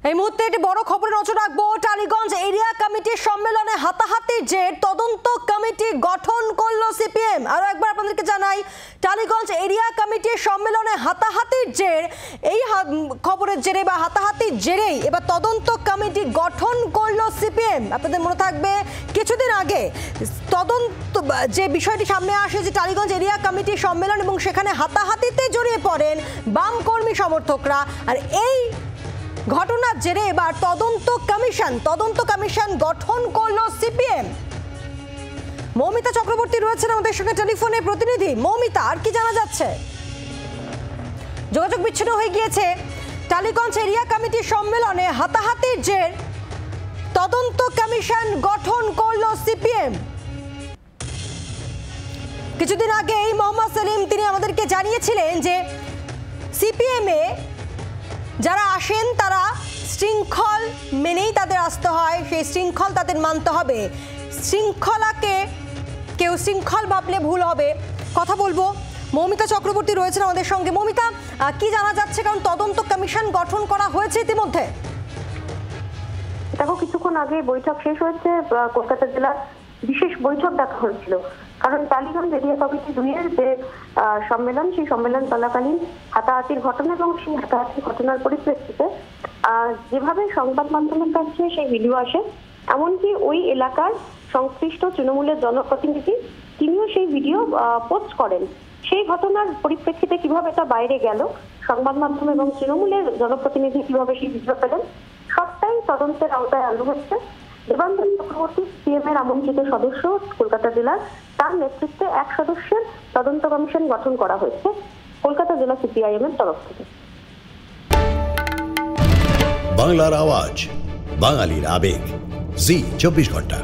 এই মুহূর্তে একটি বড় খবরে নজর রাখবো। টালিগঞ্জ এরিয়া কমিটির সম্মেলনে হাতাহাতির জের তদন্ত কমিটি গঠন করলো সিপিএম। আরো একবার আপনাদেরকে জানাই, টালিগঞ্জ এরিয়া কমিটির সম্মেলনে হাতাহাতির জের, এই খবরের জেরে বা হাতাহাতির জেরেই এবার তদন্ত কমিটি গঠন করলো সিপিএম। আপনাদের মনে থাকবে কিছুদিন আগে তদন্ত যে বিষয়টি সামনে আসে যে টালিগঞ্জ এরিয়া কমিটির সম্মেলন এবং সেখানে হাতাহাতিতে জড়িয়ে পড়েন বাম কর্মী সমর্থকরা। আর এই ঘটনার জেরে এবার তদন্ত কমিশন গঠন করলো সিপিএম। মৌমিতা চক্রবর্তী রয়েছেন আমাদের সঙ্গে টেলিফোনে। প্রতিনিধি মৌমিতা, আর কি জানা যাচ্ছে? যোগাযোগ বিচ্ছিন্ন হয়ে গিয়েছে। টালিগঞ্জ এরিয়া কমিটির সম্মেলনে হাতাহাতির জের তদন্ত কমিশন গঠন করলো সিপিএম। কিছুদিন আগে মোহাম্মদ সেলিম তিনি আমাদেরকে জানিয়েছিলেন যে সিপিএম এ যারা আসেন তারা শৃঙ্খল মেনেই তাদের আসতে হয়, সেই শৃঙ্খল তাদের মানতে হবে। শৃঙ্খলাকে কেউ শৃঙ্খল ভাবলে ভুল হবে। কথা বলবো, মৌমিতা চক্রবর্তী রয়েছেন আমাদের সঙ্গে। মৌমিতা, কি জানা যাচ্ছে? কারণ তদন্ত কমিশন গঠন করা হয়েছে ইতিমধ্যে। দেখো, কিছুক্ষণ আগে বৈঠক শেষ হয়েছে, কলকাতা জেলার বিশেষ বৈঠক ডাকা হয়েছিল। কারণ টালিগঞ্জ এরিয়া কমিটি 2-এর যে সম্মেলন, সেই সম্মেলন চলাকালীন হাতাহাতির ঘটনা এবং সেই হাতাহাতির ঘটনার পরিপ্রেক্ষিতে যেভাবে সংবাদ মাধ্যমের কাছে সেই ভিডিও আসে, এমনকি ওই এলাকার সংশ্লিষ্ট তৃণমূলের জনপ্রতিনিধি তিনিও সেই ভিডিও পোস্ট করেন। সেই ঘটনার পরিপ্রেক্ষিতে কিভাবে এটা বাইরে গেল, সংবাদ মাধ্যম এবং তৃণমূলের জনপ্রতিনিধি কিভাবে সেই ভিডিও পেলেন, সবটাই তদন্তের আওতায় আনা হচ্ছে। দেবাঞ্জন চক্রবর্তী সিএম এর আমন্ত্রিত সদস্য কলকাতা জেলার, তার নেতৃত্বে 1 সদস্যের তদন্ত কমিশন গঠন করা হয়েছে কলকাতা জেলা সিপিআইএম এর তরফ থেকে। বাংলার আওয়াজ, বাঙালির আবেগ, জি 24 ঘন্টা।